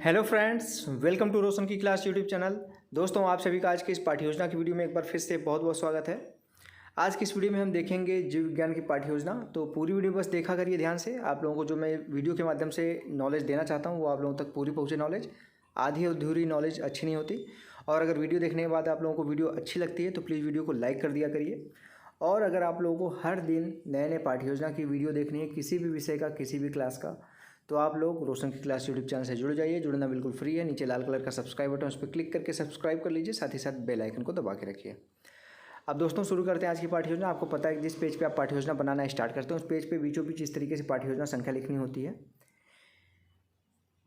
Hello friends, welcome to रोशन की class YouTube channel. दोस्तों, आप सभी का आज की इस पाठ्य योजना की वीडियो में एक बार फिर से बहुत बहुत स्वागत है। आज की इस वीडियो में हम देखेंगे जीव विज्ञान की पाठ्य योजना। तो पूरी वीडियो बस देखा करिए ध्यान से। आप लोगों को जो मैं वीडियो के माध्यम से नॉलेज देना चाहता हूँ वो आप लोगों तक पूरी पहुँचे नॉलेज। आधी अधूरी नॉलेज अच्छी नहीं होती। और अगर वीडियो देखने के बाद आप लोगों को वीडियो अच्छी लगती है तो प्लीज़ वीडियो को लाइक कर दिया करिए। और अगर आप लोगों को हर दिन नए नए पाठ्य योजना की वीडियो देखनी है, किसी भी विषय का, किसी भी क्लास का, तो आप लोग रोशन की क्लास यूट्यूब चैनल से जुड़ जाइए। जुड़ना बिल्कुल फ्री है। नीचे लाल कलर का सब्सक्राइब बटन, उस पर क्लिक करके सब्सक्राइब कर लीजिए। साथ ही साथ बेल आइकन को दबा के रखिए। अब दोस्तों शुरू करते हैं आज की पाठ्य योजना। आपको पता है कि जिस पेज पे आप पाठ्य योजना बनाना स्टार्ट करते हैं उस पेज पे बीचों बीच इस तरीके से पाठ्य योजना संख्या लिखनी होती है।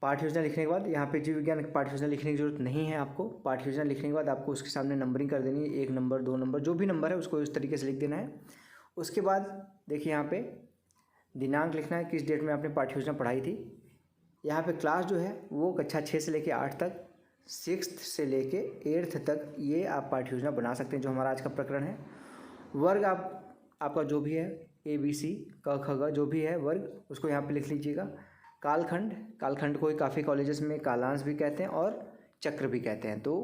पाठ्य योजना लिखने के बाद यहाँ पे जीव विज्ञान पाठ्य योजना लिखने की जरूरत नहीं है आपको। पाठ्य योजना लिखने के बाद आपको उसके सामने नंबरिंग कर देनी है। 1 नंबर, 2 नंबर, जो भी नंबर है उसको इस तरीके से लिख देना है। उसके बाद देखिए यहाँ पे दिनांक लिखना है, किस डेट में आपने पाठ्य योजना पढ़ाई थी। यहाँ पे क्लास जो है वो कक्षा 6 से लेके 8 तक, 6th से लेके 8th तक ये आप पाठ्य योजना बना सकते हैं, जो हमारा आज का प्रकरण है। वर्ग आपका जो भी है, ABC, क ख ग जो भी है वर्ग, उसको यहाँ पे लिख लीजिएगा। कालखंड को काफ़ी कॉलेजेस में कालांश भी कहते हैं और चक्र भी कहते हैं। तो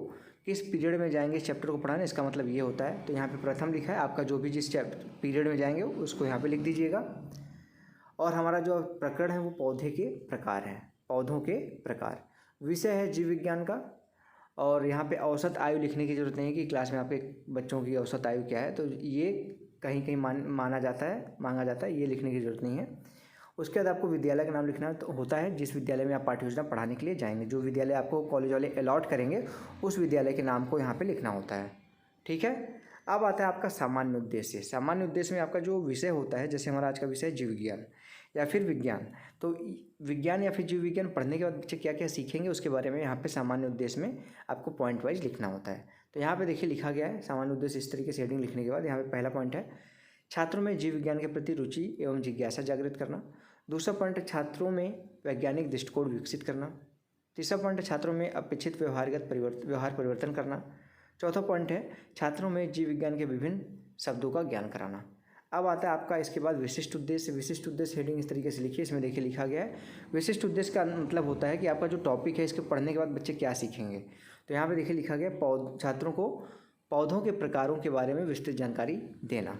किस पीरियड में जाएंगे इस चैप्टर को पढ़ाने, इसका मतलब ये होता है। तो यहाँ पे प्रथम लिखा है आपका, जो भी जिस पीरियड में जाएंगे उसको यहाँ पे लिख दीजिएगा। और हमारा जो प्रकरण है वो पौधे के प्रकार है, पौधों के प्रकार। विषय है जीव विज्ञान का। और यहाँ पे औसत आयु लिखने की ज़रूरत नहीं है कि क्लास में आपके बच्चों की औसत आयु क्या है, तो ये कहीं कहीं मांगा जाता है, ये लिखने की ज़रूरत नहीं है। उसके बाद आपको विद्यालय का नाम लिखना होता है, जिस विद्यालय में आप पाठ्य योजना पढ़ाने के लिए जाएंगे। जो विद्यालय आपको कॉलेज वाले अलॉट करेंगे उस विद्यालय के नाम को यहाँ पे लिखना होता है। ठीक है। अब आता है आपका सामान्य उद्देश्य। सामान्य उद्देश्य में आपका जो विषय होता है, जैसे हमारा आज का विषय है जीव विज्ञान या फिर विज्ञान, तो विज्ञान या फिर जीव विज्ञान पढ़ने के बाद बच्चे क्या क्या सीखेंगे उसके बारे में यहाँ पे सामान्य उद्देश्य में आपको पॉइंट वाइज लिखना होता है। तो यहाँ पे देखिए लिखा गया है सामान्य उद्देश्य। इस तरीके से हेडिंग लिखने के बाद यहाँ पे पहला पॉइंट है छात्रों में जीव विज्ञान के प्रति रुचि एवं जिज्ञासा जागृत करना। दूसरा पॉइंट है छात्रों में वैज्ञानिक दृष्टिकोण विकसित करना। तीसरा पॉइंट है छात्रों में अपेक्षित व्यवहार परिवर्तन करना। चौथा पॉइंट है छात्रों में जीव विज्ञान के विभिन्न शब्दों का ज्ञान कराना। अब आता है आपका इसके बाद विशिष्ट उद्देश्य। विशिष्ट उद्देश्य हेडिंग इस तरीके से लिखिए। इसमें देखिए लिखा गया है विशिष्ट उद्देश्य का मतलब होता है कि आपका जो टॉपिक है इसके पढ़ने के बाद बच्चे क्या सीखेंगे। तो यहाँ पे देखिए लिखा गया छात्रों को पौधों के प्रकारों के बारे में विस्तृत जानकारी देना।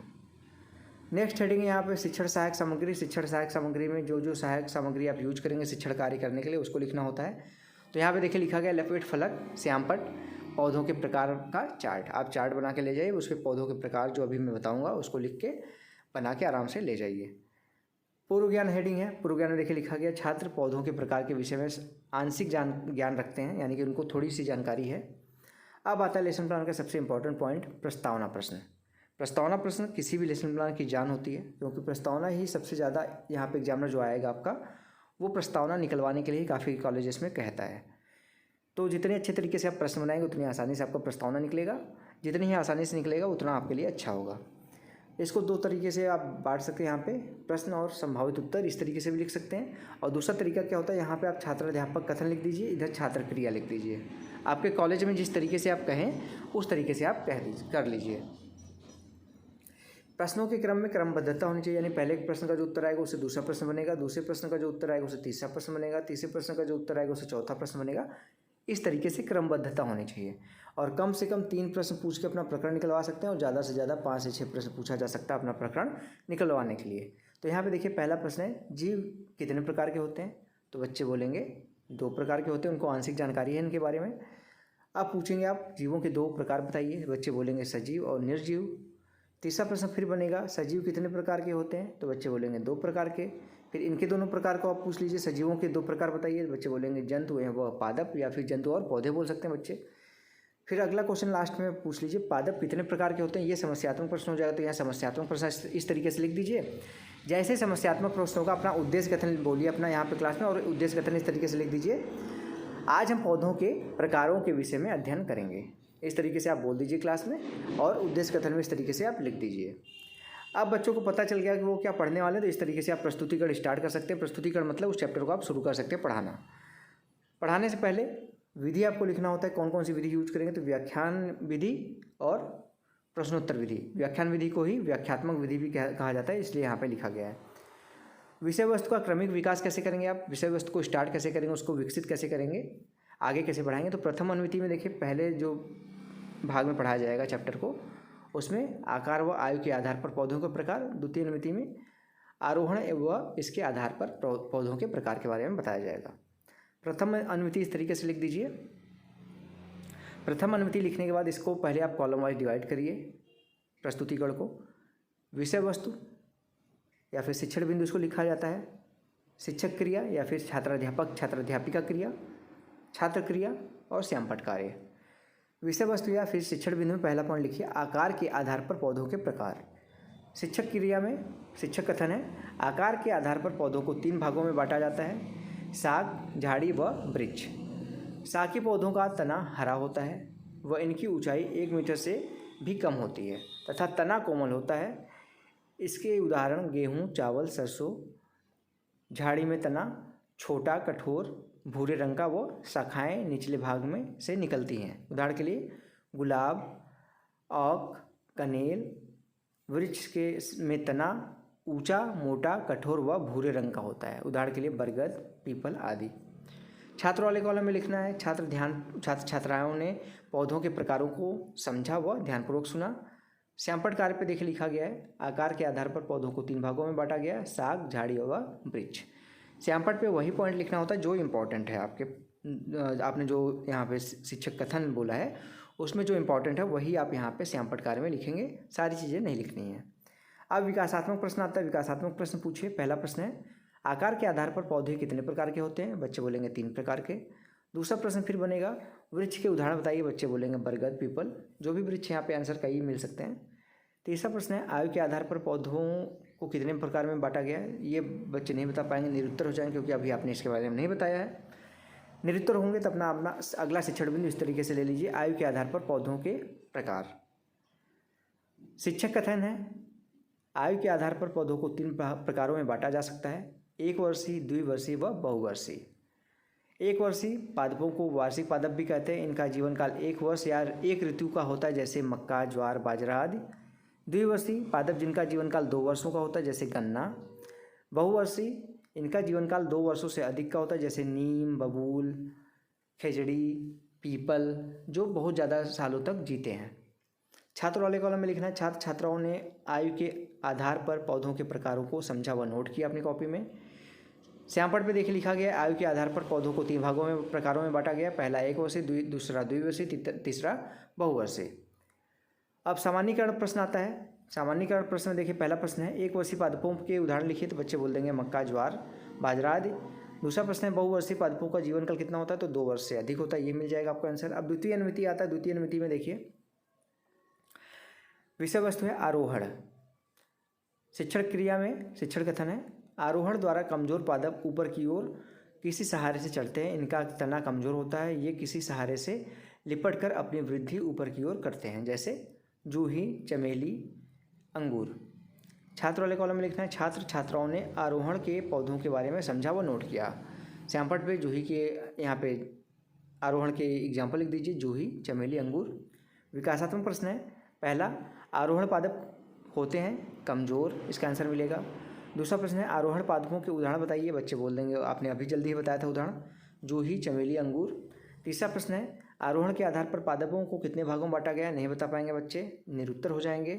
नेक्स्ट हेडिंग है यहाँ पे शिक्षण सहायक सामग्री। शिक्षण सहायक सामग्री में जो जो सहायक सामग्री आप यूज करेंगे शिक्षण कार्य करने के लिए उसको लिखना होता है। तो यहाँ पे देखिए लिखा गया लपेट फलक, श्यामपट्ट, पौधों के प्रकार का चार्ट। आप चार्ट बना के ले जाइए, उस पर पौधों के प्रकार जो अभी मैं बताऊंगा उसको लिख के बना के आराम से ले जाइए। पूर्व ज्ञान हेडिंग है। पूर्व ज्ञान में देखिए लिखा गया छात्र पौधों के प्रकार के विषय में आंशिक ज्ञान रखते हैं, यानी कि उनको थोड़ी सी जानकारी है। अब आता है लेसन प्लान का सबसे इंपॉर्टेंट पॉइंट, प्रस्तावना प्रश्न। प्रस्तावना प्रश्न किसी भी लेसन प्लान की जान होती है, क्योंकि प्रस्तावना ही सबसे ज़्यादा यहाँ पे एग्जामिनर जो आएगा आपका वो प्रस्तावना निकलवाने के लिए काफ़ी कॉलेजेस में कहता है। तो जितने अच्छे तरीके से आप प्रश्न बनाएंगे उतनी आसानी से आपका प्रस्तावना निकलेगा। जितनी ही आसानी से निकलेगा उतना आपके लिए अच्छा होगा। इसको 2 तरीके से आप बांट सकते हैं यहाँ पे, प्रश्न और संभावित उत्तर, इस तरीके से भी लिख सकते हैं। और दूसरा तरीका क्या होता है, यहाँ पे आप छात्र अध्यापक कथन लिख दीजिए, इधर छात्र क्रिया लिख दीजिए। आपके कॉलेज में जिस तरीके से आप कहें उस तरीके से आप कर लीजिए। प्रश्नों के क्रम में क्रमबद्धता होनी चाहिए, यानी पहले प्रश्न का जो उत्तर आएगा उससे दूसरा प्रश्न बनेगा, दूसरे प्रश्न का जो उत्तर आएगा उससे तीसरा प्रश्न बनेगा, तीसरे प्रश्न का जो उत्तर आएगा उससे चौथा प्रश्न बनेगा। इस तरीके से क्रमबद्धता होनी चाहिए। और कम से कम 3 प्रश्न पूछ के अपना प्रकरण निकलवा सकते हैं और ज़्यादा से ज़्यादा 5 से 6 प्रश्न पूछा जा सकता है अपना प्रकरण निकलवाने के लिए। तो यहाँ पे देखिए पहला प्रश्न है जीव कितने प्रकार के होते हैं। तो बच्चे बोलेंगे 2 प्रकार के होते हैं, उनको आंशिक जानकारी है इनके बारे में। अब पूछेंगे आप जीवों के 2 प्रकार बताइए, बच्चे बोलेंगे सजीव और निर्जीव। तीसरा प्रश्न फिर बनेगा सजीव कितने प्रकार के होते हैं, तो बच्चे बोलेंगे 2 प्रकार के। फिर इनके दोनों प्रकार को आप पूछ लीजिए, सजीवों के 2 प्रकार बताइए, बच्चे बोलेंगे जंतु हैं वह पादप, या फिर जंतु और पौधे बोल सकते हैं बच्चे। फिर अगला क्वेश्चन लास्ट में पूछ लीजिए पादप कितने प्रकार के होते हैं। ये समस्यात्मक प्रश्न हो जाएगा, तो यहाँ समस्यात्मक प्रश्न इस तरीके से लिख दीजिए। जैसे समस्यात्मक प्रश्न होगा अपना उद्देश्य कथन बोलिए अपना यहाँ पे क्लास में, और उद्देश्य कथन इस तरीके से लिख दीजिए, आज हम पौधों के प्रकारों के विषय में अध्ययन करेंगे। इस तरीके से आप बोल दीजिए क्लास में, और उद्देश्य कथन में इस तरीके से आप लिख दीजिए। अब बच्चों को पता चल गया कि वो क्या पढ़ने वाले हैं, तो इस तरीके से आप प्रस्तुतिकरण स्टार्ट कर सकते हैं। प्रस्तुतिकरण मतलब उस चैप्टर को आप शुरू कर सकते हैं पढ़ाना। पढ़ाने से पहले विधि आपको लिखना होता है, कौन कौन सी विधि यूज करेंगे, तो व्याख्यान विधि और प्रश्नोत्तर विधि। व्याख्यान विधि को ही व्याख्यात्मक विधि भी कहा जाता है, इसलिए यहाँ पे लिखा गया है। विषय वस्तु का क्रमिक विकास कैसे करेंगे आप, विषय वस्तु को स्टार्ट कैसे करेंगे, उसको विकसित कैसे करेंगे, आगे कैसे बढ़ाएंगे। तो प्रथम अनुमिति में देखिए पहले जो भाग में पढ़ाया जाएगा चैप्टर को, उसमें आकार व आयु के आधार पर पौधों के प्रकार, द्वितीय अनुमिति में आरोहण व इसके आधार पर पौधों के प्रकार के बारे में बताया जाएगा। प्रथम अनुमिति इस तरीके से लिख दीजिए। प्रथम अनुमिति लिखने के बाद इसको पहले आप कॉलम वाइज डिवाइड करिए प्रस्तुतिकरण को। विषय वस्तु या फिर शिक्षण बिंदु इसको लिखा जाता है, शिक्षक क्रिया या फिर छात्राध्यापक छात्राध्यापिका क्रिया, छात्र क्रिया और श्यामपट्ट कार्य। विषय वस्तु या फिर शिक्षण बिंदु में पहला पॉइंट लिखिए, आकार के आधार पर पौधों के प्रकार। शिक्षक क्रिया में शिक्षक कथन है, आकार के आधार पर पौधों को 3 भागों में बांटा जाता है, शाक, झाड़ी व वृक्ष। शाकी पौधों का तना हरा होता है व इनकी ऊंचाई 1 मीटर से भी कम होती है तथा तना कोमल होता है। इसके उदाहरण गेहूँ, चावल, सरसों। झाड़ी में तना छोटा, कठोर, भूरे रंग का व शाखाएं निचले भाग में से निकलती हैं। उदाहरण के लिए गुलाब, औक, कनेल। वृक्ष के में तना ऊंचा, मोटा, कठोर व भूरे रंग का होता है। उदाहरण के लिए बरगद, पीपल आदि। छात्र वाले कॉलम में लिखना है, छात्र छात्राओं ने पौधों के प्रकारों को समझा व ध्यानपूर्वक सुना। श्यामपट्ट कार्य पे देखिए लिखा गया है, आकार के आधार पर पौधों को 3 भागों में बांटा गया है, शाक, झाड़ी व वृक्ष। श्यामपट्ट पे वही पॉइंट लिखना होता है जो इम्पोर्टेंट है आपके, आपने जो यहाँ पे शिक्षक कथन बोला है उसमें जो इम्पोर्टेंट है वही आप यहाँ पे श्यामपट्ट कार्य में लिखेंगे, सारी चीज़ें नहीं लिखनी है। अब विकासात्मक प्रश्न आता है, विकासात्मक प्रश्न पूछिए। पहला प्रश्न है, आकार के आधार पर पौधे कितने प्रकार के होते हैं, बच्चे बोलेंगे 3 प्रकार के। दूसरा प्रश्न फिर बनेगा, वृक्ष के उदाहरण बताइए, बच्चे बोलेंगे बरगद, पीपल। जो भी वृक्ष यहाँ पे आंसर कई मिल सकते हैं। तीसरा प्रश्न है, आयु के आधार पर पौधों को कितने प्रकार में बांटा गया है, ये बच्चे नहीं बता पाएंगे, निरुत्तर हो जाएंगे क्योंकि अभी आपने इसके बारे में नहीं बताया है। निरुत्तर होंगे तो अपना अगला शिक्षण बिंदु इस तरीके से ले लीजिए, आयु के आधार पर पौधों के प्रकार। शिक्षक कथन है, आयु के आधार पर पौधों को 3 प्रकारों में बांटा जा सकता है, 1 वर्षीय, द्विवर्षीय व बहुवर्षीय। 1 वर्षीय पादपों को वार्षिक पादप भी कहते हैं, इनका जीवन काल 1 वर्ष या 1 ऋतु का होता है, जैसे मक्का, ज्वार, बाजरा आदि। द्विवर्षीय पादप जिनका जीवन काल 2 वर्षों का होता है, जैसे गन्ना। बहुवर्षीय इनका जीवन काल 2 वर्षों से अधिक का होता है, जैसे नीम, बबूल, खेजड़ी, पीपल, जो बहुत ज़्यादा सालों तक जीते हैं। छात्र वाले कॉलम में लिखना है, छात्र छात्राओं ने आयु के आधार पर पौधों के प्रकारों को समझा व नोट किया अपनी कॉपी में। श्यामपट्ट पे देखिए लिखा गया, आयु के आधार पर पौधों को 3 भागों में प्रकारों में बांटा गया, पहला 1 वर्षीय, दूसरा द्विवर्षीय, तीसरा बहुवर्षीय। अब सामान्यीकरण प्रश्न आता है। सामान्यीकरण प्रश्न में देखिए पहला प्रश्न है, 1 वर्षीय पादपों के उदाहरण लिखिए, तो बच्चे बोल देंगे मक्का, ज्वार, बाजरा आदि। दूसरा प्रश्न है, बहुवर्षीय पादपों का जीवन काल कितना होता है, तो 2 वर्ष से अधिक होता है, ये मिल जाएगा आपको आंसर। अब द्वितीय अनुमिति आता है, द्वितीय अनुमिति में देखिए विषय वस्तु है आरोहण। शिक्षण क्रिया में शिक्षण कथन है, आरोहण द्वारा कमजोर पादप ऊपर की ओर किसी सहारे से चढ़ते हैं, इनका तना कमजोर होता है, ये किसी सहारे से लिपट कर अपनी वृद्धि ऊपर की ओर करते हैं, जैसे जूही, चमेली, अंगूर। छात्र वाले कॉलम में लिखना है, छात्र छात्राओं ने आरोहण के पौधों के बारे में समझा व नोट किया। श्यामपट्ट पे जूही के यहाँ पे आरोहण के एग्जाम्पल लिख दीजिए, जूही, चमेली, अंगूर। विकासात्मक प्रश्न है, पहला, आरोहण पादप होते हैं कमज़ोर, इसका आंसर मिलेगा। दूसरा प्रश्न है, आरोहण पादपों के उदाहरण बताइए, बच्चे बोल देंगे आपने अभी जल्दी ही बताया था उदाहरण, जूही, चमेली, अंगूर। तीसरा प्रश्न है, आरोहण के आधार पर पादपों को कितने भागों में बांटा गया, नहीं बता पाएंगे बच्चे, निरुत्तर हो जाएंगे।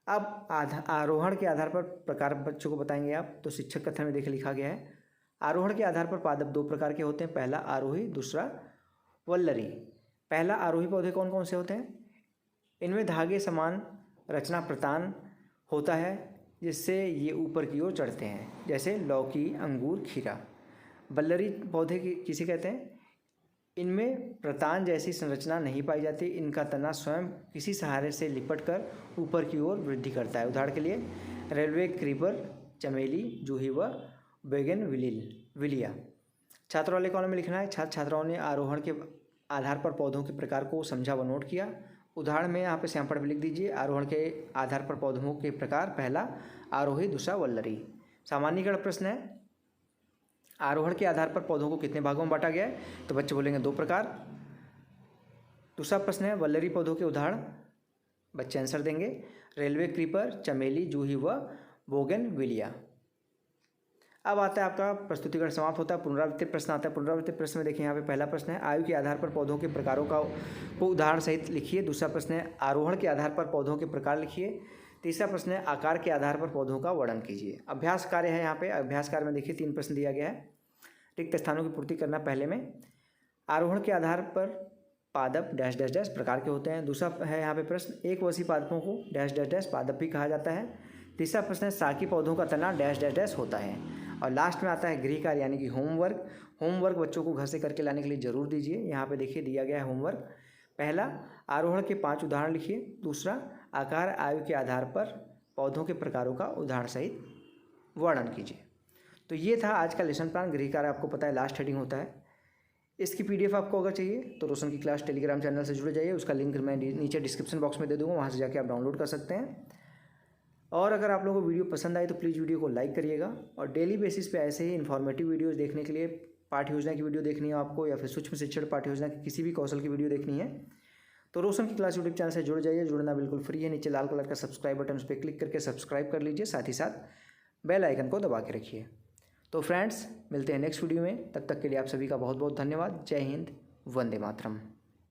अब आरोहण के आधार पर प्रकार बच्चों को बताएंगे आप, तो शिक्षक कथन में देखिए लिखा गया है, आरोहण के आधार पर पादप 2 प्रकार के होते हैं, पहला आरोही, दूसरा वल्लरी। पहला आरोही पौधे कौन कौन से होते हैं, इनमें धागे समान रचना प्रतान होता है, जिससे ये ऊपर की ओर चढ़ते हैं, जैसे लौकी, अंगूर, खीरा। वल्लरी पौधे किसे कहते हैं, इनमें प्रतान जैसी संरचना नहीं पाई जाती, इनका तना स्वयं किसी सहारे से लिपट कर ऊपर की ओर वृद्धि करता है। उदाहरण के लिए रेलवे क्रीपर, चमेली, जूही व बोगनविलिया। छात्रों वाले कॉलम में लिखना है, छात्र छात्राओं ने आरोहण के आधार पर पौधों के प्रकार को समझा व नोट किया। उदाहरण में यहाँ पे श्यामपट्ट में लिख दीजिए, आरोहण के आधार पर पौधों के प्रकार, पहला आरोही, दूसरा वल्लरी। सामान्यीकरण प्रश्न है, आरोहण के आधार पर पौधों को कितने भागों में बांटा गया है, तो बच्चे बोलेंगे 2 प्रकार। दूसरा प्रश्न है, वल्लरी पौधों के उदाहरण, बच्चे आंसर देंगे रेलवे क्रीपर, चमेली, जूही व बोगनविलिया। अब आता है आपका प्रस्तुतिकरण समाप्त होता है, पुनरावृत्ति प्रश्न आता है। पुनरावृत्ति प्रश्न में देखिए यहाँ पे पहला प्रश्न है आयु के आधार पर पौधों के प्रकारों को उदाहरण सहित लिखिए। दूसरा प्रश्न है आरोहण के आधार पर पौधों के प्रकार लिखिए। तीसरा प्रश्न है आकार के आधार पर पौधों का वर्णन कीजिए। अभ्यास कार्य है यहाँ पे, अभ्यास कार्य में देखिए 3 प्रश्न दिया गया है, रिक्त स्थानों की पूर्ति करना। पहले में आरोहण के आधार पर पादप डैश डैश डैश प्रकार के होते हैं। दूसरा है यहाँ पे प्रश्न एक वर्षीय पादपों को डैश डैश डैश पादप भी कहा जाता है। तीसरा प्रश्न है साकी पौधों का तना डैश डैश डैश होता है। और लास्ट में आता है गृह कार्य यानी कि होमवर्क। होमवर्क बच्चों को घर से करके लाने के लिए ज़रूर दीजिए। यहाँ पे देखिए दिया गया है होमवर्क। पहला आरोहण के 5 उदाहरण लिखिए। दूसरा आकार आयु के आधार पर पौधों के प्रकारों का उदाहरण सहित वर्णन कीजिए। तो ये था आज का लेसन प्लान। गृह कार्य आपको पता है लास्ट हेडिंग होता है। इसकी PDF आपको अगर चाहिए तो रोशन की क्लास टेलीग्राम चैनल से जुड़ जाइए, उसका लिंक मैं नीचे डिस्क्रिप्शन बॉक्स में दे दूँगा, वहाँ से जाके आप डाउनलोड कर सकते हैं। और अगर आप लोगों को वीडियो पसंद आए तो प्लीज़ वीडियो को लाइक करिएगा। और डेली बेसिस पे ऐसे ही इन्फॉर्मेटिव वीडियोज़ देखने के लिए, पाठ्य योजना की वीडियो देखनी है आपको या फिर सूक्ष्म शिक्षण पाठ्य योजना की किसी भी कौशल की वीडियो देखनी है तो रोशन की क्लास यूट्यूब चैनल से जुड़ जाइए। जुड़ना बिल्कुल फ्री है। नीचे लाल कलर का सब्सक्राइब बटन, उस पर क्लिक करके सब्सक्राइब कर लीजिए, साथ ही साथ बेल आइकन को दबा के रखिए। तो फ्रेंड्स मिलते हैं नेक्स्ट वीडियो में, तब तक के लिए आप सभी का बहुत बहुत धन्यवाद। जय हिंद, वंदे मातरम।